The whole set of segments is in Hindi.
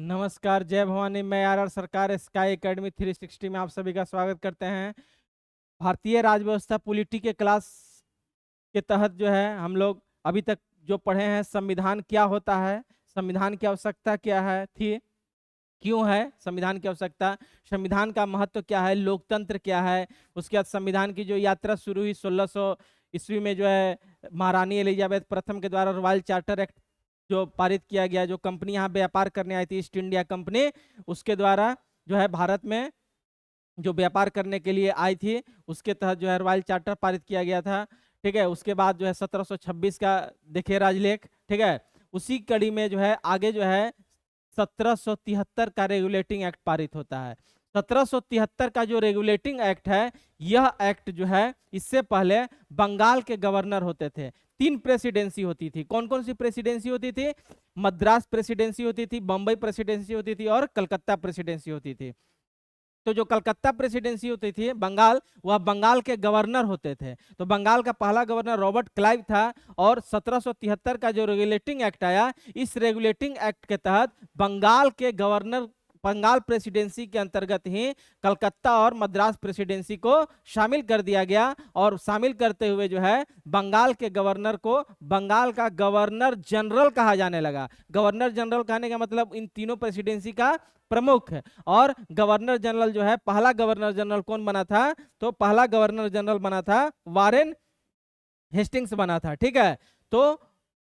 नमस्कार, जय भवानी। मैं आर सरकार स्काई एकेडमी 360 में आप सभी का स्वागत करते हैं। भारतीय राजव्यवस्था पॉलिटी के क्लास के तहत जो है हम लोग अभी तक जो पढ़े हैं, संविधान क्या होता है, संविधान की आवश्यकता क्या है थी, क्यों है संविधान की आवश्यकता, संविधान का महत्व क्या है, लोकतंत्र क्या है। उसके बाद संविधान की जो यात्रा शुरू हुई 1600 ईस्वी में जो है महारानी एलिजाबेथ प्रथम के द्वारा रॉयल चार्टर एक्ट जो पारित किया गया, जो कंपनी यहाँ व्यापार करने आई थी ईस्ट इंडिया कंपनी, उसके द्वारा जो है भारत में जो व्यापार करने के लिए आई थी, उसके तहत जो है रॉयल चार्टर पारित किया गया था। ठीक है, उसके बाद जो है 1726 का देखिए राजलेख। ठीक है, उसी कड़ी में जो है आगे जो है 1773 का रेगुलेटिंग एक्ट पारित होता है। 1773 का जो रेगुलेटिंग एक्ट है, यह एक्ट जो है इससे पहले बंगाल के गवर्नर होते थे। तीन प्रेसिडेंसी होती थी। कौन कौन सी प्रेसिडेंसी होती थी? मद्रास प्रेसिडेंसी होती थी, बम्बई प्रेसिडेंसी होती थी और कलकत्ता प्रेसिडेंसी होती थी। तो जो कलकत्ता प्रेसिडेंसी होती थी बंगाल, वह बंगाल के गवर्नर होते थे। तो बंगाल का पहला गवर्नर रॉबर्ट क्लाइव था। और 1773 का जो रेगुलेटिंग एक्ट आया, इस रेगुलेटिंग एक्ट के तहत बंगाल के गवर्नर, बंगाल प्रेसिडेंसी के अंतर्गत ही कलकत्ता और मद्रास प्रेसिडेंसी को शामिल कर दिया गया। और शामिल करते हुए जो है बंगाल के गवर्नर को बंगाल का गवर्नर जनरल कहा जाने लगा। गवर्नर जनरल कहने का मतलब इन तीनों प्रेसिडेंसी का प्रमुख है। और गवर्नर जनरल जो है, पहला गवर्नर जनरल कौन बना था? तो पहला गवर्नर जनरल बना था वारेन हेस्टिंग्स बना था। ठीक है, तो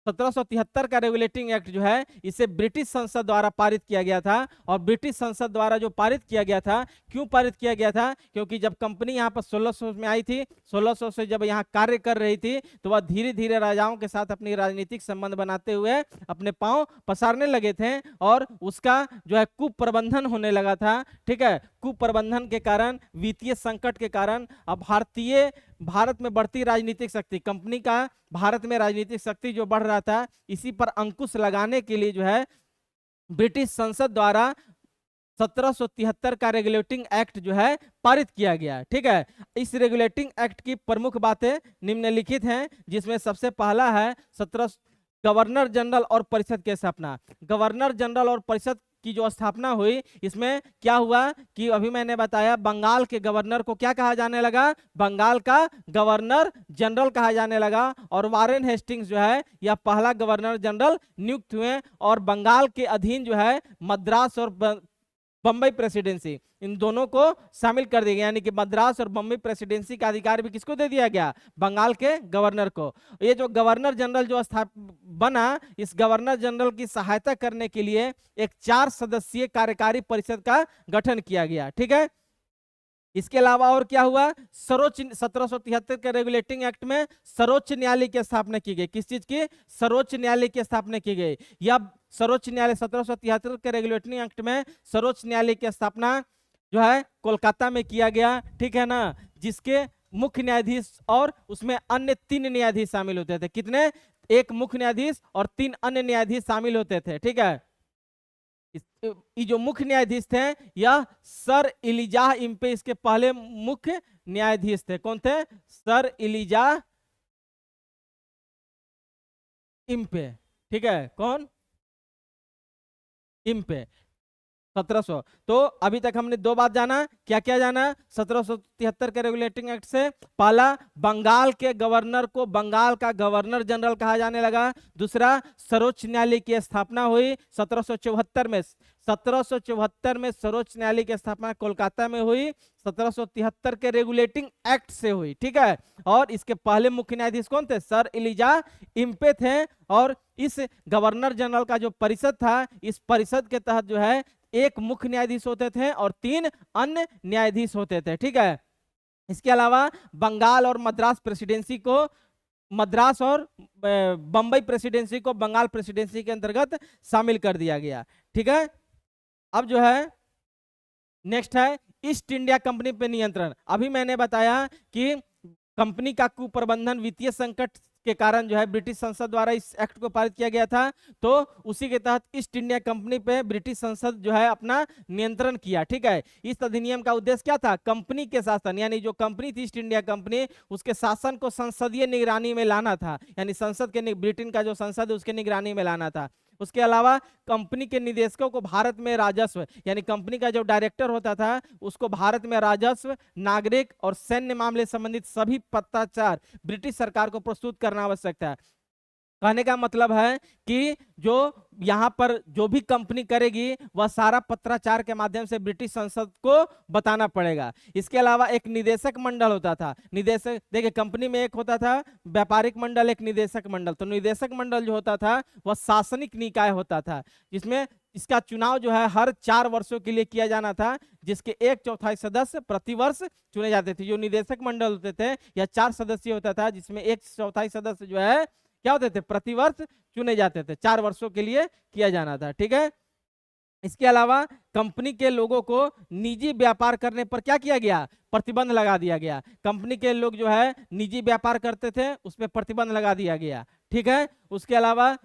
1773 का रेगुलेटिंग एक्ट जो है इसे ब्रिटिश संसद द्वारा पारित किया गया था। और ब्रिटिश संसद द्वारा जो पारित किया गया था, क्यों पारित किया गया था? क्योंकि जब कंपनी यहाँ पर 1600 में आई थी, 1600 से जब यहाँ कार्य कर रही थी, तो वह धीरे धीरे राजाओं के साथ अपनी राजनीतिक संबंध बनाते हुए अपने पांव पसारने लगे थे। और उसका जो है कुप्रबंधन होने लगा था। ठीक है, कुप्रबंधन के कारण, वित्तीय संकट के कारण अब भारत में बढ़ती राजनीतिक शक्ति, कंपनी का भारत में राजनीतिक शक्ति जो बढ़ रहा था, इसी पर अंकुश लगाने के लिए जो है ब्रिटिश संसद द्वारा 1773 का रेगुलेटिंग एक्ट जो है पारित किया गया। ठीक है, इस रेगुलेटिंग एक्ट की प्रमुख बातें निम्नलिखित हैं, जिसमें सबसे पहला है 17 गवर्नर जनरल और परिषद की स्थापना। गवर्नर जनरल और परिषद की जो स्थापना हुई, इसमें क्या हुआ कि अभी मैंने बताया बंगाल के गवर्नर को क्या कहा जाने लगा? बंगाल का गवर्नर जनरल कहा जाने लगा। और वारेन हेस्टिंग्स जो है यह पहला गवर्नर जनरल नियुक्त हुए। और बंगाल के अधीन जो है मद्रास और बम्बई प्रेसिडेंसी, इन दोनों को शामिल कर दिया गया। यानी कि मद्रास और बम्बई प्रेसिडेंसी का अधिकार भी किसको दे दिया गया? बंगाल के गवर्नर को। ये जो गवर्नर जनरल जो बना, इस गवर्नर जनरल की सहायता करने के लिए एक 4 सदस्यीय कार्यकारी परिषद का गठन किया गया। ठीक है, इसके अलावा और क्या हुआ? सर्वोच्च 1773 के रेगुलेटिंग एक्ट में सर्वोच्च न्यायालय की स्थापना की गई। किस चीज की? सर्वोच्च न्यायालय की स्थापना की गई। या सर्वोच्च न्यायालय 1773 के रेगुलेटिंग एक्ट में सर्वोच्च न्यायालय की स्थापना जो है कोलकाता में किया गया। ठीक है ना, जिसके मुख्य न्यायाधीश और उसमें अन्य 3 न्यायाधीश शामिल होते थे। कितने? एक मुख्य न्यायाधीश और 3 अन्य न्यायाधीश शामिल होते थे। ठीक है, ये जो मुख्य न्यायाधीश थे, यह सर इलिजाह इम्पे इसके पहले मुख्य न्यायाधीश थे। कौन थे? Sir Elijah Impey. ठीक है, कौन? इम्पे। 1700। तो अभी तक हमने 2 बात जाना। क्या क्या जाना? 1773 के रेगुलेटिंग एक्ट से पहला, बंगाल के गवर्नर को बंगाल का गवर्नर जनरल कहा जाने लगा। दूसरा, सर्वोच्च न्यायालय की स्थापना हुई 1774 में। 1774 में सर्वोच्च न्यायालय की स्थापना कोलकाता में हुई, 1773 के रेगुलेटिंग एक्ट से हुई। ठीक है, और इसके पहले मुख्य न्यायाधीश कौन थे? सर इलिजा इम्पे थे। और इस गवर्नर जनरल का जो परिषद था, इस परिषद के तहत जो है एक मुख्य न्यायाधीश होते थे और 3 अन्य न्यायाधीश होते थे। ठीक है, इसके अलावा बंगाल और मद्रास प्रेसिडेंसी को, मद्रास और बंबई प्रेसिडेंसी को बंगाल प्रेसिडेंसी के अंतर्गत शामिल कर दिया गया। ठीक है, अब जो है नेक्स्ट है ईस्ट इंडिया कंपनी पे नियंत्रण। अभी मैंने बताया कि कंपनी का कुप्रबंधन, वित्तीय संकट के कारण जो है ब्रिटिश संसद द्वारा इस एक्ट को पारित किया गया था। तो उसी के तहत ईस्ट इंडिया कंपनी पे ब्रिटिश संसद जो है अपना नियंत्रण किया। ठीक है, इस अधिनियम का उद्देश्य क्या था? कंपनी के शासन, यानी जो कंपनी थी ईस्ट इंडिया कंपनी, उसके शासन को संसदीय निगरानी में लाना था। यानी संसद के, ब्रिटेन का जो संसद है उसके निगरानी में लाना था। उसके अलावा कंपनी के निदेशकों को भारत में राजस्व, यानी कंपनी का जो डायरेक्टर होता था उसको भारत में राजस्व, नागरिक और सैन्य मामले संबंधित सभी पत्राचार ब्रिटिश सरकार को प्रस्तुत करना आवश्यक था। कहने का मतलब है कि जो यहाँ पर जो भी कंपनी करेगी वह सारा पत्राचार के माध्यम से ब्रिटिश संसद को बताना पड़ेगा। इसके अलावा एक निदेशक मंडल होता था। निदेशक देखिए, कंपनी में एक होता था व्यापारिक मंडल, एक निदेशक मंडल। तो निदेशक मंडल जो होता था वह शासनिक निकाय होता था, जिसमें इसका चुनाव जो है हर 4 वर्षों के लिए किया जाना था, जिसके 1/4 सदस्य प्रतिवर्ष चुने जाते थे। जो निदेशक मंडल होते थे या 4 सदस्य होता था, जिसमें 1/4 सदस्य जो है क्या होते थे, प्रतिवर्ष चुने जाते थे। 4 वर्षों के लिए किया जाना था, ठीक है। इसके अलावा कंपनी के लोगों को निजी व्यापार करने पर क्या किया गया, प्रतिबंध लगा दिया गया। कंपनी के लोग जो है निजी व्यापार करते थे, उस पर प्रतिबंध लगा दिया गया, ठीक है। उसके अलावा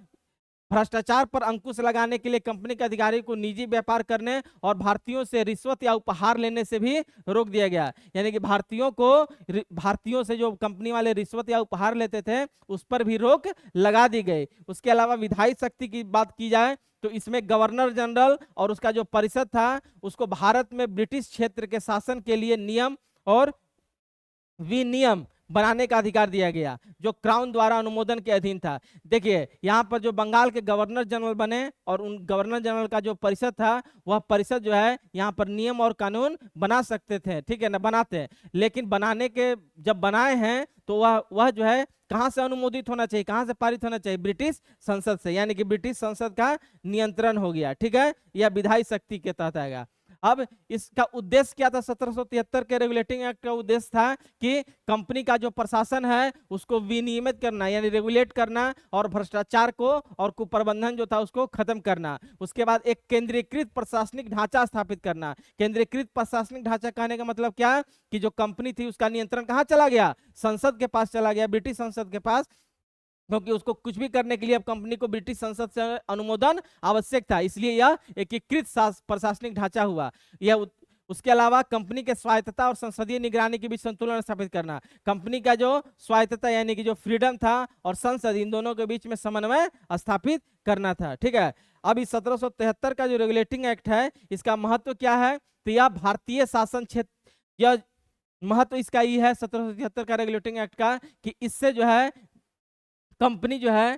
भ्रष्टाचार पर अंकुश लगाने के लिए कंपनी के अधिकारी को निजी व्यापार करने और भारतीयों से रिश्वत या उपहार लेने से भी रोक दिया गया। यानी कि भारतीयों से जो कंपनी वाले रिश्वत या उपहार लेते थे उस पर भी रोक लगा दी गई। उसके अलावा विधायी शक्ति की बात की जाए तो इसमें गवर्नर जनरल और उसका जो परिषद था उसको भारत में ब्रिटिश क्षेत्र के शासन के लिए नियम और विनियम बनाने का अधिकार दिया गया, जो क्राउन द्वारा अनुमोदन के अधीन था। देखिए, यहाँ पर जो बंगाल के गवर्नर जनरल बने और उन गवर्नर जनरल का जो परिषद था वह परिषद जो है यहाँ पर नियम और कानून बना सकते थे, ठीक है ना, बनाते हैं। लेकिन बनाने के जब बनाए हैं तो वह जो है कहाँ से अनुमोदित होना चाहिए, कहाँ से पारित होना चाहिए, ब्रिटिश संसद से। यानी कि ब्रिटिश संसद का नियंत्रण हो गया, ठीक है। यह विधायी शक्ति के तहत आएगा। अब इसका उद्देश्य क्या था, 1773 के रेगुलेटिंग एक्ट का उद्देश्य था कि कंपनी का जो प्रशासन है उसको विनियमित करना, यानी रेगुलेट करना, और भ्रष्टाचार को और कुप्रबंधन जो था उसको खत्म करना। उसके बाद एक केंद्रीकृत प्रशासनिक ढांचा स्थापित करना। केंद्रीकृत प्रशासनिक ढांचा कहने का मतलब क्या कि जो कंपनी थी उसका नियंत्रण कहाँ चला गया, संसद के पास चला गया, ब्रिटिश संसद के पास, क्योंकि उसको कुछ भी करने के लिए अब कंपनी को ब्रिटिश संसद से अनुमोदन आवश्यक था। इसलिए यह एकीकृत प्रशासनिक ढांचा हुआ। उसके अलावा कंपनी के स्वायत्तता और संसदीय निगरानी के बीच संतुलन स्थापित करना। कंपनी का जो स्वायत्तता यानी कि जो फ्रीडम था और संसद, इन दोनों के बीच में समन्वय स्थापित करना था, ठीक है। अब इस 1773 का जो रेगुलेटिंग एक्ट है इसका महत्व क्या है, तो यह भारतीय शासन क्षेत्र, यह महत्व इसका ये है 1773 का रेगुलेटिंग एक्ट का कि इससे जो है कंपनी जो है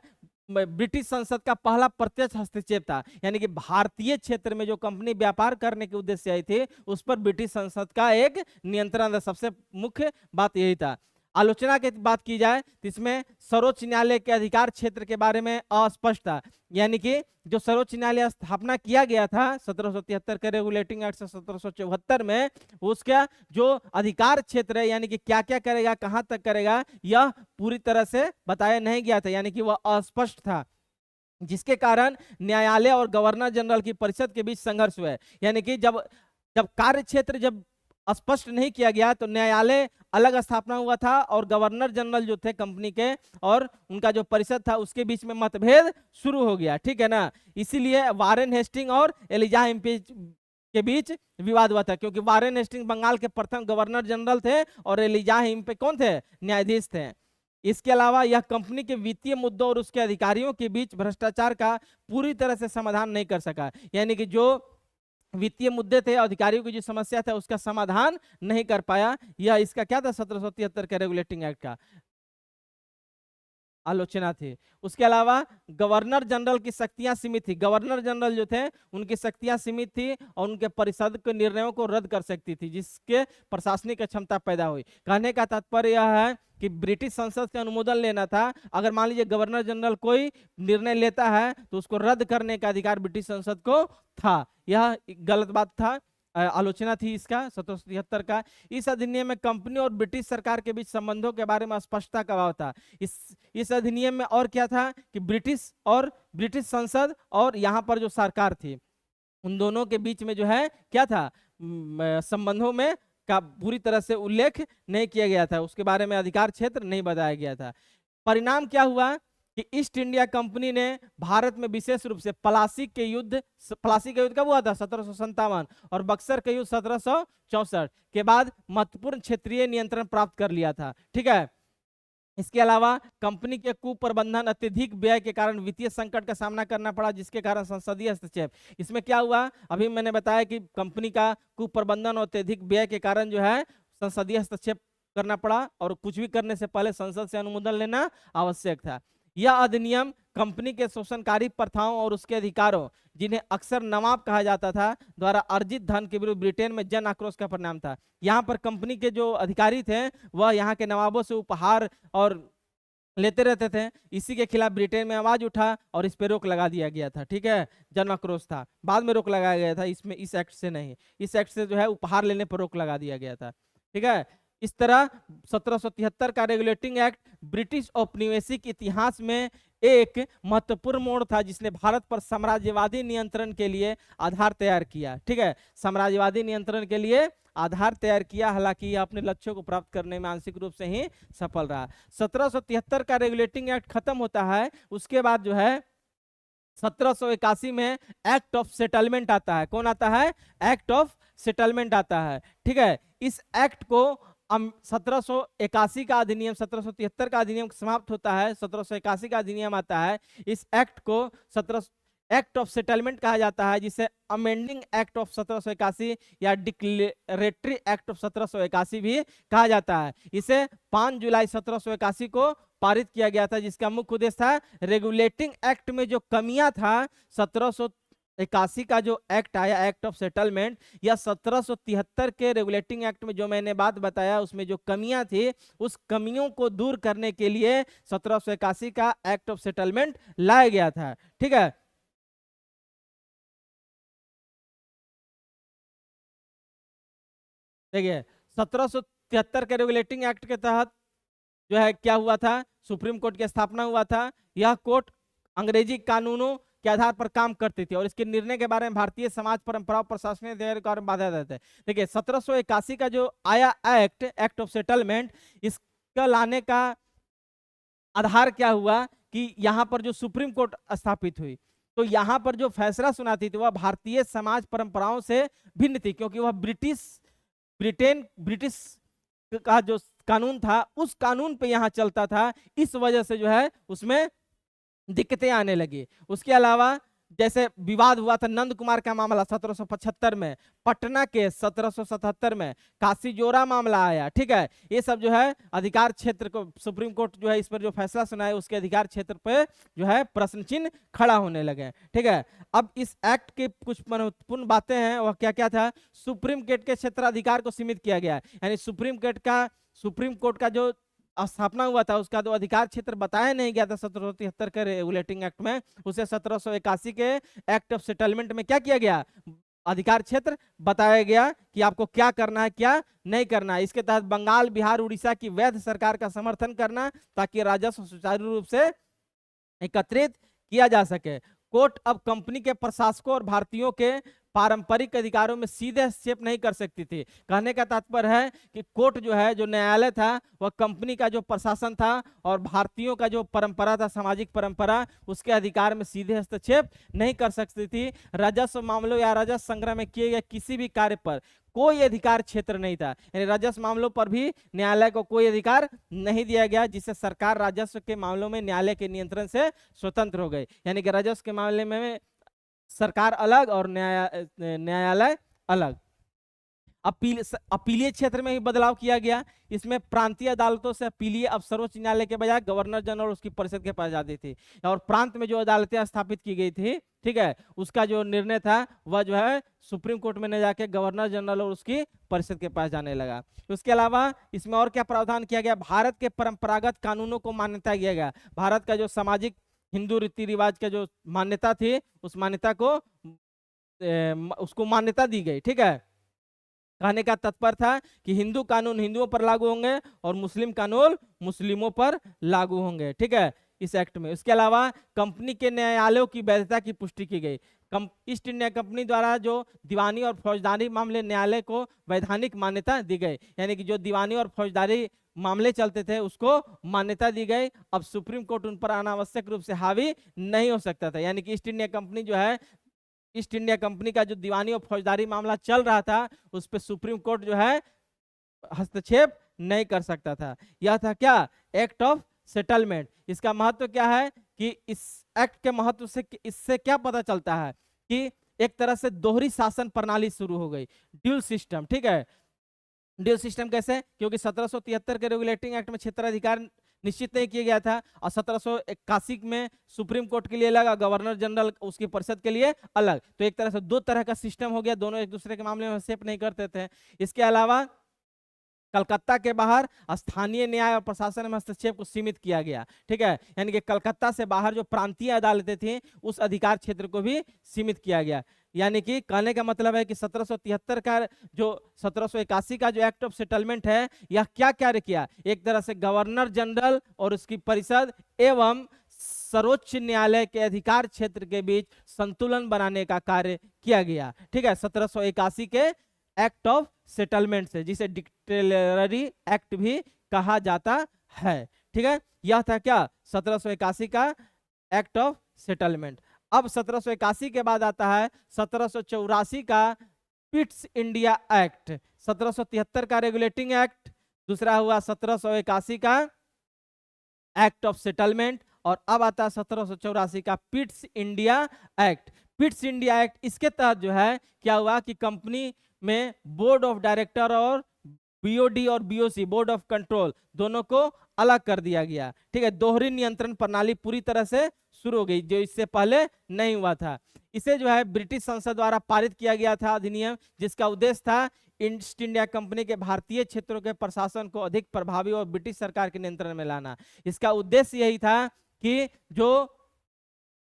ब्रिटिश संसद का पहला प्रत्यक्ष हस्तक्षेप था। यानी कि भारतीय क्षेत्र में जो कंपनी व्यापार करने के उद्देश्य से आई थी उस पर ब्रिटिश संसद का एक नियंत्रण था। सबसे मुख्य बात यही था। आलोचना की बात की जाए तो इसमें सर्वोच्च न्यायालय के अधिकार क्षेत्र के बारे में अस्पष्ट था। यानी कि जो सर्वोच्च न्यायालय स्थापना किया गया था 1773 के रेगुलेटिंग एक्ट से 1774 में, उसका जो अधिकार क्षेत्र है यानी कि क्या क्या करेगा, कहां तक करेगा, यह पूरी तरह से बताया नहीं गया था, यानी कि वह अस्पष्ट था, जिसके कारण न्यायालय और गवर्नर जनरल की परिषद के बीच संघर्ष हुआ। यानी कि जब कार्य क्षेत्र जब स्पष्ट नहीं किया गया तो न्यायालय अलग स्थापना हुआ था और गवर्नर जनरल जो थे कंपनी के और उनका जो परिषद था उसके बीच में मतभेद शुरू हो गया, ठीक है ना। इसीलिए वारेन हेस्टिंग और एलिजा हिम्पीच के बीच विवाद हुआ था, क्योंकि वारेन हेस्टिंग बंगाल के प्रथम गवर्नर जनरल थे और एलिजा हिम्पे कौन थे, न्यायाधीश थे। इसके अलावा यह कंपनी के वित्तीय मुद्दों और उसके अधिकारियों के बीच भ्रष्टाचार का पूरी तरह से समाधान नहीं कर सका। यानी कि जो वित्तीय मुद्दे थे, अधिकारियों की जो समस्या था उसका समाधान नहीं कर पाया। यह इसका क्या था, 1773 के रेगुलेटिंग एक्ट का आलोचना थी। उसके अलावा गवर्नर जनरल की शक्तियां सीमित थी। गवर्नर जनरल जो थे उनकी शक्तियां सीमित थी और उनके परिषद के निर्णयों को रद्द कर सकती थी, जिसके प्रशासनिक क्षमता पैदा हुई। कहने का तात्पर्य यह है कि ब्रिटिश संसद से अनुमोदन लेना था। अगर मान लीजिए गवर्नर जनरल कोई निर्णय लेता है तो उसको रद्द करने का अधिकार ब्रिटिश संसद को था। यह गलत बात था, आलोचना थी इसका 1773 का। इस अधिनियम में कंपनी और ब्रिटिश सरकार के बीच संबंधों के बारे में स्पष्टता का अभाव था। इस अधिनियम में और क्या था कि ब्रिटिश संसद और यहाँ पर जो सरकार थी उन दोनों के बीच में जो है क्या था, संबंधों में का पूरी तरह से उल्लेख नहीं किया गया था, उसके बारे में अधिकार क्षेत्र नहीं बताया गया था। परिणाम क्या हुआ कि ईस्ट इंडिया कंपनी ने भारत में विशेष रूप से प्लासी का युद्ध कब हुआ था, 1757, और बक्सर का युद्ध 1764 के बाद महत्वपूर्ण क्षेत्रीय नियंत्रण प्राप्त कर लिया था, ठीक है। इसके अलावा कंपनी के कुप्रबंधन, अत्यधिक व्यय के कारण वित्तीय संकट का सामना करना पड़ा, जिसके कारण संसदीय हस्तक्षेप। इसमें क्या हुआ, अभी मैंने बताया कि कंपनी का कुप्रबंधन और अत्यधिक व्यय के कारण जो है संसदीय हस्तक्षेप करना पड़ा, और कुछ भी करने से पहले संसद से अनुमोदन लेना आवश्यक था। यह अधिनियम कंपनी के शोषणकारी प्रथाओं और उसके अधिकारों, जिन्हें अक्सर नवाब कहा जाता था, द्वारा अर्जित धन के विरुद्ध ब्रिटेन में जन आक्रोश का परिणाम था। यहाँ पर कंपनी के जो अधिकारी थे वह यहाँ के नवाबों से उपहार और लेते रहते थे। इसी के खिलाफ ब्रिटेन में आवाज उठा और इस पे रोक लगा दिया गया था। ठीक है, जन आक्रोश था, बाद में रोक लगाया गया था, इसमें इस एक्ट से नहीं। इस एक्ट से जो है उपहार लेने पर रोक लगा दिया गया था। ठीक है, इस तरह 1773 का रेगुलेटिंग एक्ट ब्रिटिश औपनिवेशिक इतिहास में एक महत्वपूर्ण मोड़ था, जिसने भारत पर साम्राज्यवादी नियंत्रण के लिए आधार तैयार किया। ठीक है, साम्राज्यवादी नियंत्रण के लिए आधार तैयार किया, हालांकि यह अपने लक्ष्यों को प्राप्त करने में आंशिक रूप से ही सफल रहा। 1773 का रेगुलेटिंग एक्ट खत्म होता है, उसके बाद जो है 1781 में एक्ट ऑफ सेटलमेंट आता है। कौन आता है? एक्ट ऑफ सेटलमेंट आता है। ठीक है, इस एक्ट को 1781 का अधिनियम, 1773 का अधिनियम समाप्त होता है, 1781 का अधिनियम आता है। इस एक्ट को 17 एक्ट ऑफ सेटलमेंट कहा जाता है, जिसे अमेंडिंग एक्ट ऑफ 1781 या डिक्लेरेटरी एक्ट ऑफ 1781 भी कहा जाता है। इसे 5 जुलाई 1781 को पारित किया गया था, जिसका मुख्य उद्देश्य था रेगुलेटिंग एक्ट में जो कमियां था, 1781 का जो एक्ट आया, एक्ट ऑफ सेटलमेंट, या 1773 के रेगुलेटिंग एक्ट में जो मैंने बात बताया उसमें जो कमियां थी, उस कमियों को दूर करने के लिए 1781 का एक्ट ऑफ सेटलमेंट लाया गया था। ठीक है, देखिए 1773 के रेगुलेटिंग एक्ट के तहत जो है क्या हुआ था, सुप्रीम कोर्ट की स्थापना हुआ था। यह कोर्ट अंग्रेजी कानूनों के आधार पर काम करती थी और इसके निर्णय के बारे में भारतीय समाज, परंपराओं, प्रशासनिक कार्य बाधा देते हैं। देखिए 1781 का जो आया एक्ट, एक्ट ऑफ सेटलमेंट, इसका लाने का आधार क्या हुआ कि यहाँ पर जो सुप्रीम कोर्ट स्थापित हुई, तो यहाँ पर जो फैसला सुनाती थी वह भारतीय समाज परंपराओं से भिन्न थी, क्योंकि वह ब्रिटिश का जो कानून था उस कानून पे यहाँ चलता था। इस वजह से जो है उसमें दिक्कतें आने लगी। उसके अलावा जैसे विवाद हुआ था नंद कुमार का मामला 1775 में, पटना के 1777 में, काशी जोरा मामला आया। ठीक है, ये सब जो है अधिकार क्षेत्र को सुप्रीम कोर्ट जो है इस पर जो फैसला सुनाए उसके अधिकार क्षेत्र पे जो है प्रश्न चिन्ह खड़ा होने लगे। ठीक है, अब इस एक्ट के कुछ महत्वपूर्ण बातें हैं, वह क्या क्या था। सुप्रीम कोर्ट के क्षेत्राधिकार को सीमित किया गया, यानी सुप्रीम कोर्ट का जो स्थापना हुआ था उसका जो अधिकार क्षेत्र बताया नहीं गया था 1773 के रेगुलेटिंग एक्ट में, उसे 1781 के एक्ट ऑफ सेटलमेंट में क्या किया गया, अधिकार क्षेत्र बताया गया कि आपको क्या करना है, क्या नहीं करना है। इसके तहत बंगाल, बिहार, उड़ीसा की वैध सरकार का समर्थन करना, ताकि राजस्व सुचारू रूप से एकत्रित किया जा सके। कोर्ट अब कंपनी के प्रशासकों और भारतीयों के पारंपरिक अधिकारों में सीधे हस्तक्षेप नहीं कर सकती थी। कहने का तात्पर्य है कि कोर्ट जो है, जो न्यायालय था, वह कंपनी का जो प्रशासन था और भारतीयों का जो परंपरा था, सामाजिक परंपरा, उसके अधिकार में सीधे हस्तक्षेप नहीं कर सकती थी। राजस्व मामलों या राजस्व संग्रह में किए गए किसी भी कार्य पर कोई अधिकार क्षेत्र नहीं था, यानी राजस्व मामलों पर भी न्यायालय को कोई अधिकार नहीं दिया गया, जिससे सरकार राजस्व के मामलों में न्यायालय के नियंत्रण से स्वतंत्र हो गई। यानी कि राजस्व के मामले में सरकार अलग और न्यायालय अलग। अपीलीय क्षेत्र में भी बदलाव किया गया। इसमें प्रांतीय अदालतों से अपीलीय अब सर्वोच्च न्यायालय के बजाय गवर्नर जनरल और उसकी परिषद के पास जाती थी, और प्रांत में जो अदालतें स्थापित की गई थी, ठीक है, उसका जो निर्णय था वह जो है सुप्रीम कोर्ट में न जाके गवर्नर जनरल और उसकी परिषद के पास जाने लगा। उसके अलावा इसमें और क्या प्रावधान किया गया, भारत के परंपरागत कानूनों को मान्यता दिया गया। भारत का जो सामाजिक हिंदू रीति रिवाज का जो मान्यता थी, उस मान्यता को उसको मान्यता दी गई। ठीक है, कहने का तात्पर्य था कि हिंदू कानून हिंदुओं पर लागू होंगे और मुस्लिम कानून मुस्लिमों पर लागू होंगे। ठीक है, इस एक्ट में। इसके अलावा कंपनी के न्यायालयों की वैधता की पुष्टि की गई। ईस्ट इंडिया कंपनी द्वारा जो दीवानी और फौजदारी मामले न्यायालय को वैधानिक मान्यता दी गई, यानी कि जो दीवानी और फौजदारी मामले चलते थे उसको मान्यता दी गई। अब सुप्रीम कोर्ट उन पर अनावश्यक रूप से हावी नहीं हो सकता था, यानी कि ईस्ट इंडिया कंपनी जो है, ईस्ट इंडिया कंपनी का जो दीवानी और फौजदारी मामला चल रहा था उस पर सुप्रीम कोर्ट जो है हस्तक्षेप नहीं कर सकता था। यह था क्या? Act of settlement. इसका महत्व क्या है कि इस एक्ट के महत्व से इससे क्या पता चलता है कि एक तरह से दोहरी शासन प्रणाली शुरू हो गई, ड्यूल सिस्टम। ठीक है, ड्यूल सिस्टम कैसे? क्योंकि 1773 के रेगुलेटिंग एक्ट में क्षेत्राधिकार निश्चित नहीं किया गया था, और 1781 में सुप्रीम कोर्ट के लिए अलग और गवर्नर जनरल उसकी परिषद के लिए अलग। तो एक तरह से दो तरह का सिस्टम हो गया, दोनों एक दूसरे के मामले में हस्तक्षेप नहीं करते थे। इसके अलावा कलकत्ता के बाहर स्थानीय न्याय और प्रशासन में हस्तक्षेप को सीमित किया गया। ठीक है, यानी कि कलकत्ता से बाहर जो प्रांतीय अदालतें थी उस अधिकार क्षेत्र को भी सीमित किया गया। यानी कि कहने का मतलब है कि 1773 का जो 1781 का जो एक्ट ऑफ सेटलमेंट है, यह क्या कार्य किया? एक तरह से गवर्नर जनरल और उसकी परिषद एवं सर्वोच्च न्यायालय के अधिकार क्षेत्र के बीच संतुलन बनाने का कार्य किया गया। ठीक है, 1781 के एक्ट ऑफ सेटलमेंट से, जिसे डिक्टेलरी एक्ट भी कहा जाता है। ठीक है, यह था क्या? 1781 का एक्ट ऑफ सेटलमेंट। अब 1781 के बाद आता है 1784 का पिट्स इंडिया एक्ट। 1773 का रेगुलेटिंग एक्ट, दूसरा हुआ 1781 का एक्ट ऑफ सेटलमेंट, और अब आता है 1784 का Pitt's India act. Pitt's India act, इसके तहत जो है क्या हुआ कि कंपनी में बोर्ड ऑफ डायरेक्टर और बीओडी और बीओसी, बोर्ड ऑफ कंट्रोल, दोनों को अलग कर दिया गया। ठीक है, दोहरी नियंत्रण प्रणाली पूरी तरह से शुरू हो गई, जो इससे पहले नहीं हुआ था। इसे जो है ब्रिटिश संसद द्वारा पारित किया गया था अधिनियम, जिसका उद्देश्य था ईस्ट इंडिया कंपनी के भारतीय क्षेत्रों के प्रशासन को अधिक प्रभावी और ब्रिटिश सरकार के नियंत्रण में लाना। इसका उद्देश्य यही था कि जो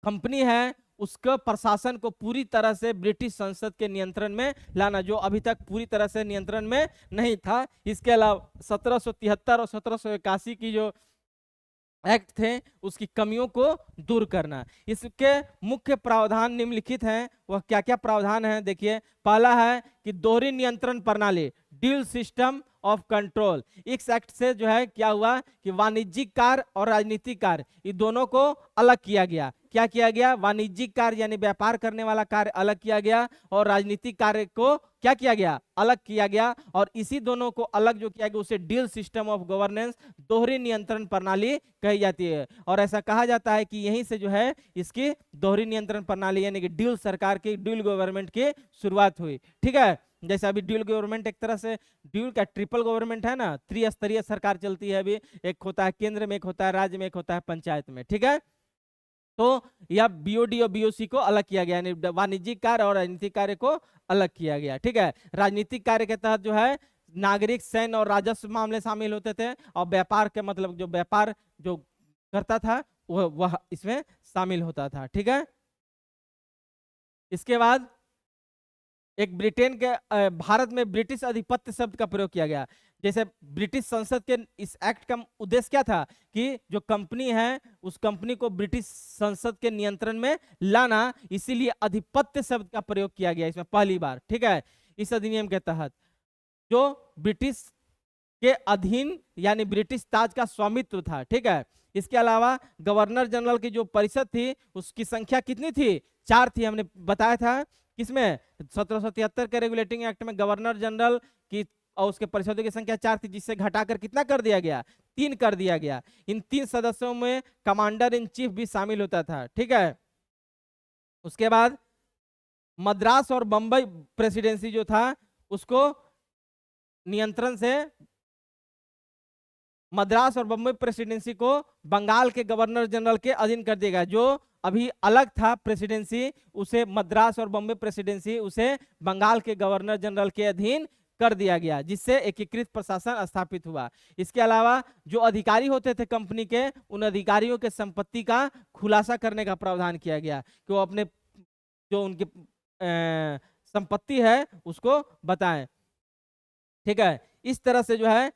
कंपनी है उसका प्रशासन को पूरी तरह से ब्रिटिश संसद के नियंत्रण में लाना, जो अभी तक पूरी तरह से नियंत्रण में नहीं था। इसके अलावा 1773 और 1781 की जो एक्ट थे उसकी कमियों को दूर करना। इसके मुख्य प्रावधान निम्नलिखित हैं। वह क्या क्या प्रावधान है देखिए। पहला है कि दोहरी नियंत्रण प्रणाली, ड्यूल सिस्टम ऑफ कंट्रोल। इस एक्ट से जो है क्या हुआ कि वाणिज्यिक कार्य और राजनीतिक कार्य, ये दोनों को अलग किया गया। क्या किया गया? वाणिज्यिक कार्य यानी व्यापार करने वाला कार्य अलग किया गया, और राजनीतिक कार्य को क्या किया गया? अलग किया गया। और इसी दोनों को अलग जो किया गया उसे ड्यूल सिस्टम ऑफ गवर्नेंस, दोहरी नियंत्रण प्रणाली कही जाती है। और ऐसा कहा जाता है कि यहीं से जो है इसकी दोहरी नियंत्रण प्रणाली यानी कि ड्यूल सरकार की, ड्यूल गवर्नमेंट की शुरुआत हुई। ठीक है, जैसे अभी ड्यूल गवर्नमेंट एक तरह से ड्यूल का ट्रिपल गवर्नमेंट है ना, त्रिस्तरीय सरकार चलती है अभी। एक होता है केंद्र में, एक होता है राज्य में, एक होता है पंचायत में। ठीक है, तो यह बीओडी और बीओसी को अलग किया गया, यानी वाणिज्यिक कार्य और राजनीतिक कार्य को अलग किया गया। ठीक है, राजनीतिक कार्य के तहत जो है नागरिक, सैन्य और राजस्व मामले शामिल होते थे, और व्यापार के मतलब जो व्यापार जो करता था वह इसमें शामिल होता था। ठीक है, इसके बाद एक ब्रिटेन के भारत में ब्रिटिश अधिपत्य शब्द का प्रयोग किया गया। जैसे ब्रिटिश संसद के इस एक्ट का उद्देश्य क्या था कि जो कंपनी है उस कंपनी को ब्रिटिश संसद के नियंत्रण में लाना, इसीलिए अधिपत्य शब्द का प्रयोग किया गया इसमें पहली बार। ठीक है, इस अधिनियम के तहत जो ब्रिटिश के अधीन यानी ब्रिटिश ताज का स्वामित्व था। ठीक है, इसके अलावा गवर्नर जनरल की जो परिषद थी उसकी संख्या कितनी थी? 4 थी, हमने बताया था। किसमें? 1773 के रेगुलेटिंग एक्ट में गवर्नर जनरल की और उसके परिषदों की संख्या 4 थी, जिससे घटाकर कितना कर दिया गया? 3 कर दिया गया। इन 3 सदस्यों में कमांडर इन चीफ भी शामिल होता था। ठीक है, उसके बाद मद्रास और बंबई प्रेसिडेंसी जो था उसको नियंत्रण से, मद्रास और बंबई प्रेसिडेंसी को बंगाल के गवर्नर जनरल के अधीन कर दिया गया। जो अभी अलग था प्रेसिडेंसी, उसे मद्रास और बंबई प्रेसिडेंसी उसे बंगाल के गवर्नर जनरल के अधीन कर दिया गया, जिससे एकीकृत प्रशासन स्थापित हुआ। इसके अलावा जो अधिकारी होते थे कंपनी के, उन अधिकारियों के संपत्ति का खुलासा करने का प्रावधान किया गया कि वो अपने जो उनकी संपत्ति है उसको बताएं। ठीक है, इस तरह से जो है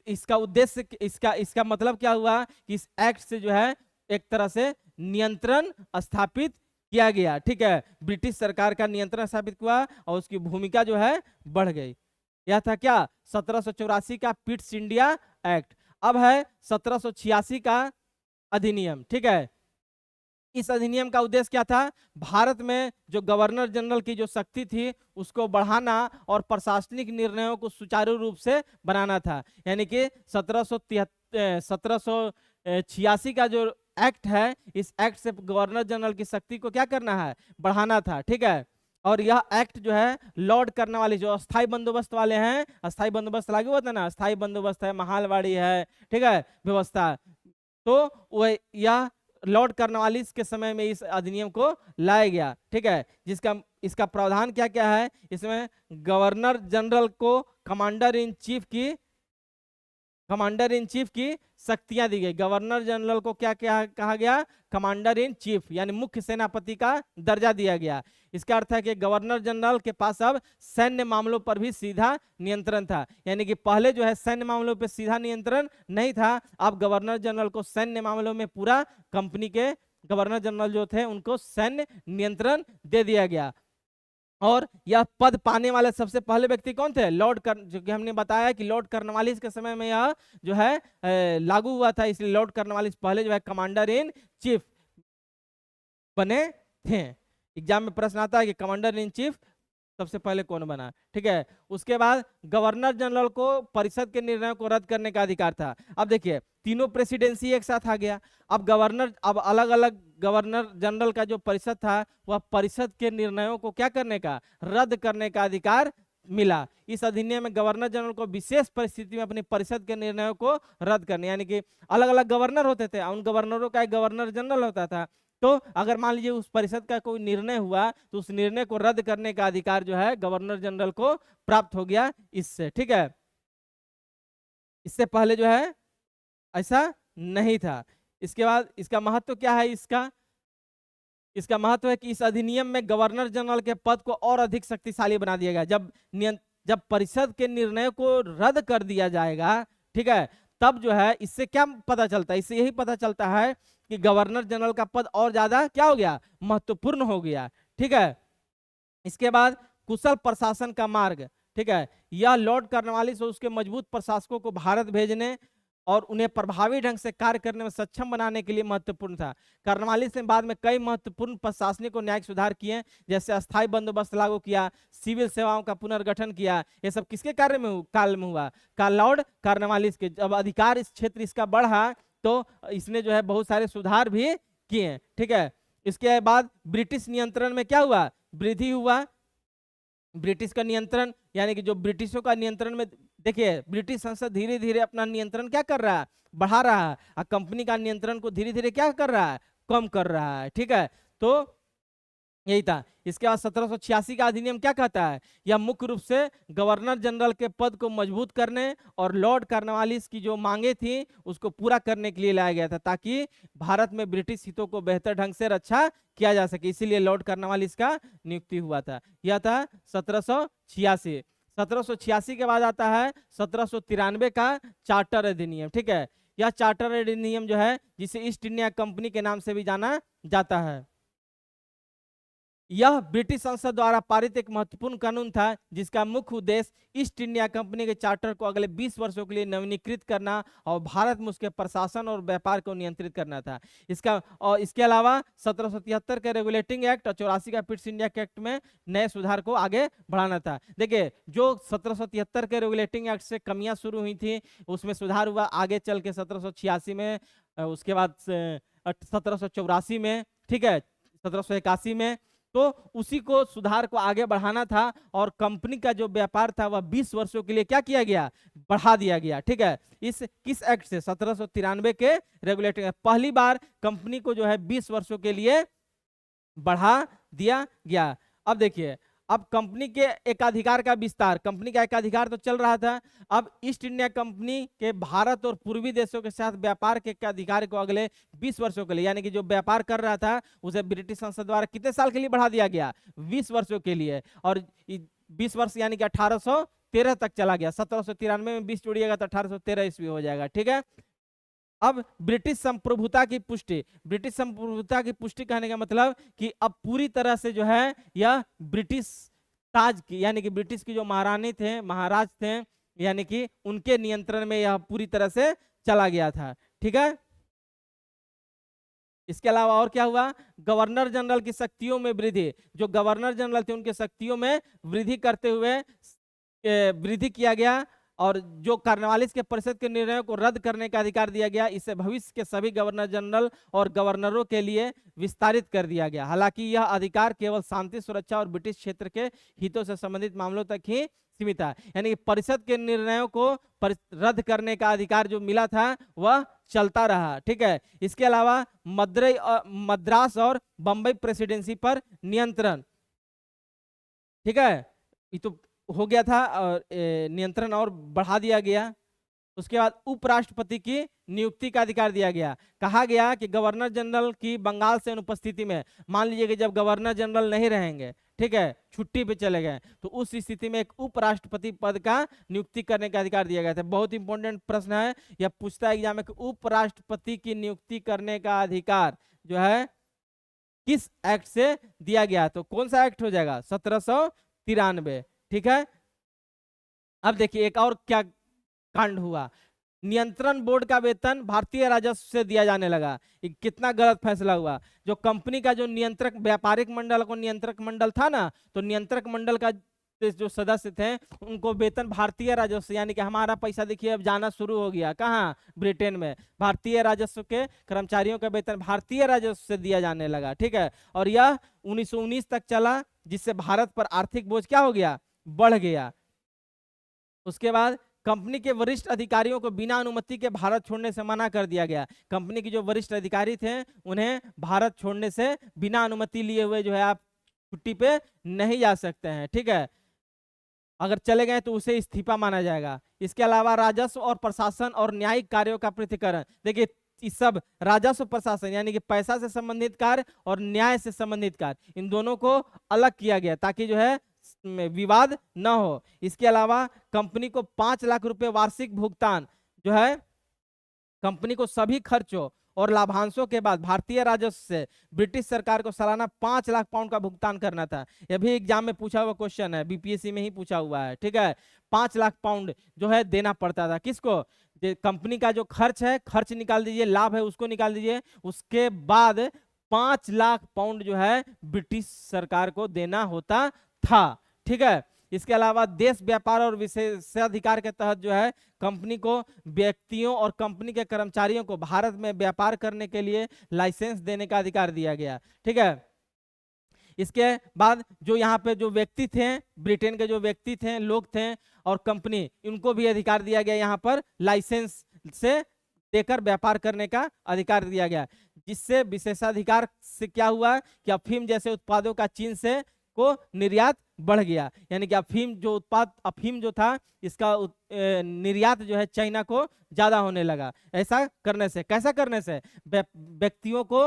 इसका उद्देश्य, इसका मतलब क्या हुआ कि इस एक्ट से जो है एक तरह से नियंत्रण स्थापित किया गया। ठीक है, ब्रिटिश सरकार का नियंत्रण स्थापित हुआ और उसकी भूमिका जो है बढ़ गई। यह था क्या? 1784 का पिट्स इंडिया एक्ट। अब है 1786 का अधिनियम। ठीक है, इस अधिनियम का उद्देश्य क्या था? भारत में जो गवर्नर जनरल की जो शक्ति थी उसको बढ़ाना और प्रशासनिक निर्णयों को सुचारू रूप से बनाना था। यानी कि 1786 का जो एक्ट है, इस एक्ट से गवर्नर जनरल की शक्ति को क्या करना है? बढ़ाना था। ठीक है। और यह एक्ट जो है लॉर्ड करने वाले जो अस्थाई बंदोबस्त वाले हैं, अस्थाई बंदोबस्त लागू होता है ना, अस्थाई बंदोबस्त है, महालवाड़ी है, ठीक है, व्यवस्था, तो वह यह लॉर्ड कार्नवालिस के समय में इस अधिनियम को लाया गया। ठीक है। जिसका इसका प्रावधान क्या क्या है? इसमें गवर्नर जनरल को कमांडर इन चीफ की शक्तियां दी गई। गवर्नर जनरल को क्या क्या कहा गया? कमांडर इन चीफ, यानी मुख्य सेनापति का दर्जा दिया गया। इसका अर्थ है कि गवर्नर जनरल के पास अब सैन्य मामलों पर भी सीधा नियंत्रण था। यानी कि पहले जो है सैन्य मामलों पर सीधा नियंत्रण नहीं था, अब गवर्नर जनरल को सैन्य मामलों में पूरा कंपनी के गवर्नर जनरल जो थे उनको सैन्य नियंत्रण दे दिया गया। और यह पद पाने वाले सबसे पहले व्यक्ति कौन थे? जो कि हमने बताया कि लॉर्ड कार्नवालिस के समय में यह जो है लागू हुआ था, इसलिए लॉर्ड कार्नवालिस पहले जो है कमांडर इन चीफ बने थे। एग्जाम में प्रश्न आता है कि कमांडर इन चीफ सबसे पहले कौन बना? ठीक है। उसके बाद गवर्नर जनरल को परिषद के निर्णयों को रद्द करने का अधिकार था। अब देखिए तीनों प्रेसिडेंसी एक साथ आ गया। अब अलग अलग गवर्नर जनरल का जो परिषद था वह परिषद के निर्णयों को क्या करने का? रद्द करने का अधिकार मिला। इस अधिनियम में गवर्नर जनरल को विशेष परिस्थिति में अपनी परिषद के निर्णयों को रद्द करने, यानी कि अलग अलग गवर्नर होते थे, उन गवर्नरों का एक गवर्नर जनरल होता था, तो अगर मान लीजिए उस परिषद का कोई निर्णय हुआ तो उस निर्णय को रद्द करने का अधिकार जो है गवर्नर जनरल को प्राप्त हो गया इससे। ठीक है। इससे पहले जो है ऐसा नहीं था। इसके बाद इसका महत्व क्या है? इसका महत्व है कि इस अधिनियम में गवर्नर जनरल के पद को और अधिक शक्तिशाली बना दिया गया। जब परिषद के निर्णय को रद्द कर दिया जाएगा, ठीक है, तब जो है इससे क्या पता चलता है? इससे यही पता चलता है कि गवर्नर जनरल का पद और ज्यादा क्या हो गया? महत्वपूर्ण हो गया। ठीक है। इसके बाद कुशल प्रशासन का मार्ग। ठीक है। यह लॉर्ड कार्नवालिस और उसके मजबूत प्रशासकों को भारत भेजने और उन्हें प्रभावी ढंग से कार्य करने में सक्षम बनाने के लिए महत्वपूर्ण था। कार्नवालिस ने बाद में कई महत्वपूर्ण प्रशासनिक और न्यायिक सुधार किए, जैसे अस्थायी बंदोबस्त लागू किया, सिविल सेवाओं का पुनर्गठन किया। ये सब किसके काल में हुआ? लॉर्ड कार्नवालिस के। जब अधिकार इस क्षेत्र इसका बढ़ा तो इसने जो है बहुत सारे सुधार भी किए। ठीक है। इसके बाद ब्रिटिश नियंत्रण में क्या हुआ? वृद्धि हुआ। ब्रिटिश का नियंत्रण, यानी कि जो ब्रिटिशों का नियंत्रण में, देखिए ब्रिटिश संसद धीरे धीरे अपना नियंत्रण क्या कर रहा है? बढ़ा रहा है, और कंपनी का नियंत्रण को धीरे धीरे क्या कर रहा है? कम कर रहा है। ठीक है। तो यही था। इसके बाद 1786 का अधिनियम क्या कहता है? यह मुख्य रूप से गवर्नर जनरल के पद को मजबूत करने और लॉर्ड कार्नवालिस की जो मांगे थी उसको पूरा करने के लिए लाया गया था, ताकि भारत में ब्रिटिश हितों को बेहतर ढंग से रक्षा किया जा सके। इसीलिए लॉर्ड कार्नवालिस का नियुक्ति हुआ था। यह था 1786। 1786 के बाद आता है 1793 का चार्टर अधिनियम। ठीक है। यह चार्टर अधिनियम जो है, जिसे ईस्ट इंडिया कंपनी के नाम से भी जाना जाता है, यह ब्रिटिश संसद द्वारा पारित एक महत्वपूर्ण कानून था, जिसका मुख्य उद्देश्य ईस्ट इंडिया कंपनी के चार्टर को अगले 20 वर्षों के लिए नवीनीकृत करना और भारत में उसके प्रशासन और व्यापार को नियंत्रित करना था। इसके अलावा 1773 के रेगुलेटिंग एक्ट और 84 का पिट्स इंडिया एक्ट में नए सुधार को आगे बढ़ाना था। देखिए जो 1773 के रेगुलेटिंग एक्ट से कमियां शुरू हुई थी उसमें सुधार हुआ, आगे चल के 1786 में, उसके बाद 1784 में, ठीक है, 1781 में, तो उसी को सुधार को आगे बढ़ाना था और कंपनी का जो व्यापार था वह 20 वर्षों के लिए क्या किया गया? बढ़ा दिया गया। ठीक है। इस किस एक्ट से? 1793 के रेगुलेटिंग। पहली बार कंपनी को जो है 20 वर्षों के लिए बढ़ा दिया गया। अब देखिए, अब कंपनी के एकाधिकार का विस्तार, कंपनी का एकाधिकार तो चल रहा था, अब ईस्ट इंडिया कंपनी के भारत और पूर्वी देशों के साथ व्यापार के एकाधिकार को अगले 20 वर्षों के लिए, यानी कि जो व्यापार कर रहा था उसे ब्रिटिश संसद द्वारा कितने साल के लिए बढ़ा दिया गया? 20 वर्षों के लिए। और 20 वर्ष यानी कि 1813 तक चला गया। 1793 में 20 जोड़िएगा तो 1813 ईस्वी हो जाएगा। ठीक है। अब ब्रिटिश संप्रभुता की पुष्टि। ब्रिटिश संप्रभुता की पुष्टि कहने का मतलब कि अब पूरी तरह से जो है यह ब्रिटिश ताज की, यानी कि ब्रिटिश की जो महारानी थे, महाराज थे, यानी कि उनके नियंत्रण में यह पूरी तरह से चला गया था। ठीक है। इसके अलावा और क्या हुआ, गवर्नर जनरल की शक्तियों में वृद्धि, जो गवर्नर जनरल थे उनके शक्तियों में वृद्धि करते हुए वृद्धि किया गया, और जो कार्नवालिस के परिषद के निर्णयों को रद्द करने का अधिकार दिया गया, इसे भविष्य के सभी गवर्नर जनरल और गवर्नरों के लिए विस्तारित कर दिया गया। हालांकि यह अधिकार केवल शांति, सुरक्षा और ब्रिटिश क्षेत्र के हितों से संबंधित मामलों तक ही सीमित है। यानी कि परिषद के निर्णयों को रद्द करने का अधिकार जो मिला था वह चलता रहा। ठीक है, इसके अलावा मद्रास और बंबई प्रेसिडेंसी पर नियंत्रण, ठीक है, ये तो हो गया था, और नियंत्रण और बढ़ा दिया गया। उसके बाद उपराष्ट्रपति की नियुक्ति का अधिकार दिया गया। कहा गया कि गवर्नर जनरल की बंगाल से अनुपस्थिति में, मान लीजिए कि जब गवर्नर जनरल नहीं रहेंगे, ठीक है, छुट्टी पे चले गए, तो उस स्थिति में एक उपराष्ट्रपति पद का नियुक्ति करने का अधिकार दिया गया था। बहुत इंपॉर्टेंट प्रश्न है, यह पूछता है एग्जाम में कि उपराष्ट्रपति की नियुक्ति करने का अधिकार जो है किस एक्ट से दिया गया, तो कौन सा एक्ट हो जाएगा, 1793। ठीक है, अब देखिए एक और क्या कांड हुआ, नियंत्रण बोर्ड का वेतन भारतीय राजस्व से दिया जाने लगा। कितना गलत फैसला हुआ। जो कंपनी का जो नियंत्रक, व्यापारिक मंडल को नियंत्रक मंडल था ना, तो नियंत्रक मंडल का जो सदस्य थे उनको वेतन भारतीय राजस्व, यानी कि हमारा पैसा देखिए अब जाना शुरू हो गया कहाँ, ब्रिटेन में। भारतीय राजस्व के कर्मचारियों का वेतन भारतीय राजस्व से दिया जाने लगा। ठीक है, और यह 1919 तक चला, जिससे भारत पर आर्थिक बोझ क्या हो गया, बढ़ गया। उसके बाद कंपनी के वरिष्ठ अधिकारियों को बिना अनुमति के भारत छोड़ने से मना कर दिया गया। कंपनी के जो वरिष्ठ अधिकारी थे उन्हें भारत छोड़ने से बिना अनुमति लिए हुए जो है आप छुट्टी पे नहीं जा सकते हैं। ठीक है, अगर चले गए तो उसे इस्तीफा माना जाएगा। इसके अलावा राजस्व और प्रशासन और न्यायिक कार्यों का पृथक्करण, देखिए इस सब राजस्व प्रशासन यानी कि पैसा से संबंधित कार्य और न्याय से संबंधित कार्य, इन दोनों को अलग किया गया ताकि जो है विवाद न हो। इसके अलावा कंपनी को 5 लाख रुपए वार्षिक भुगतान जो है, कंपनी को सभी खर्चों और लाभांशों के बाद भारतीय राजस्व से ब्रिटिश सरकार को सालाना 5 लाख पाउंड का भुगतान करना था। यह भी एग्जाम में पूछा हुआ क्वेश्चन है, बीपीएससी में ही पूछा हुआ है। ठीक है, 5 लाख पाउंड जो है देना पड़ता था। किसको, कंपनी का जो खर्च है, खर्च निकाल दीजिए, लाभ है उसको निकाल दीजिए, उसके बाद 5 लाख पाउंड जो है ब्रिटिश सरकार को देना होता था। ठीक है, इसके अलावा देश व्यापार और विशेषाधिकार के तहत जो है कंपनी को व्यक्तियों और कंपनी के कर्मचारियों को भारत में व्यापार करने के लिए लाइसेंस देने का अधिकार दिया गया। ठीक है, इसके बाद जो यहाँ पे जो व्यक्ति थे, ब्रिटेन के जो व्यक्ति थे, लोग थे और कंपनी, इनको भी अधिकार दिया गया, यहाँ पर लाइसेंस से देकर व्यापार करने का अधिकार दिया गया। जिससे विशेषाधिकार से क्या हुआ कि अफीम जैसे उत्पादों का चीन से को निर्यात बढ़ गया। यानी कि अफीम जो उत्पाद, अफीम जो था इसका निर्यात जो है चाइना को ज्यादा होने लगा। ऐसा करने से, कैसा करने से, व्यक्तियों को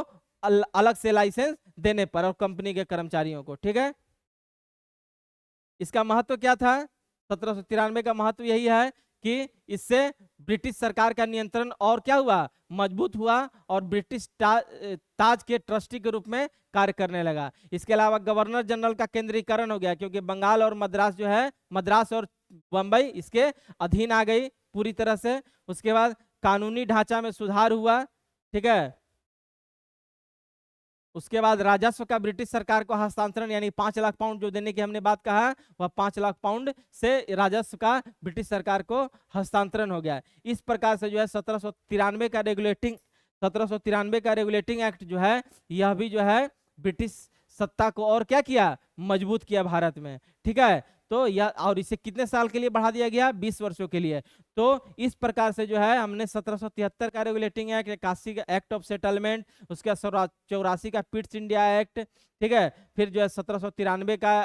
अलग से लाइसेंस देने पर और कंपनी के कर्मचारियों को। ठीक है, इसका महत्व क्या था, 1793 का महत्व यही है कि इससे ब्रिटिश सरकार का नियंत्रण और क्या हुआ, मजबूत हुआ और ब्रिटिश ताज के ट्रस्टी के रूप में कार्य करने लगा। इसके अलावा गवर्नर जनरल का केंद्रीकरण हो गया, क्योंकि बंगाल और मद्रास जो है, मद्रास और बंबई इसके अधीन आ गई पूरी तरह से। उसके बाद कानूनी ढांचा में सुधार हुआ। ठीक है, उसके बाद राजस्व का ब्रिटिश सरकार को हस्तांतरण, यानी 5 लाख पाउंड जो देने की हमने बात कहा, वह 5 लाख पाउंड से राजस्व का ब्रिटिश सरकार को हस्तांतरण हो गया। इस प्रकार से जो है 1793 का रेगुलेटिंग एक्ट जो है, यह भी जो है ब्रिटिश सत्ता को और क्या किया, मजबूत किया भारत में। ठीक है, तो यह, और इसे कितने साल के लिए बढ़ा दिया गया, 20 वर्षों के लिए। तो इस प्रकार से जो है हमने 1773 का रेगुलेटिंग एक्ट, 81 का एक्ट ऑफ सेटलमेंट, उसके 84 का पिट्स इंडिया एक्ट, ठीक है, फिर जो है 1793 का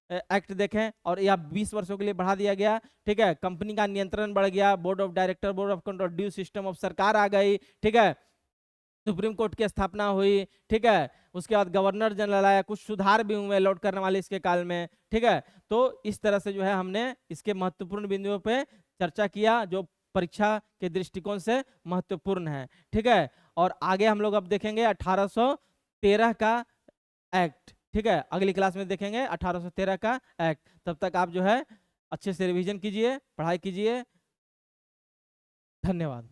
एक्ट देखें और यह 20 वर्षों के लिए बढ़ा दिया गया। ठीक है, कंपनी का नियंत्रण बढ़ गया, board of director, board of control, due system of सरकार आ गई। ठीक है, सुप्रीम कोर्ट की स्थापना हुई। ठीक है, उसके बाद गवर्नर जनरल आया, कुछ सुधार भी हुए लॉर्ड कर्नवालिस के काल में। ठीक है, तो इस तरह से जो है हमने इसके महत्वपूर्ण बिंदुओं पे चर्चा किया जो परीक्षा के दृष्टिकोण से महत्वपूर्ण है। ठीक है, और आगे हम लोग अब देखेंगे 1813 का एक्ट। ठीक है, अगली क्लास में देखेंगे 1813 का एक्ट। तब तक आप जो है अच्छे से रिवीजन कीजिए, पढ़ाई कीजिए। धन्यवाद।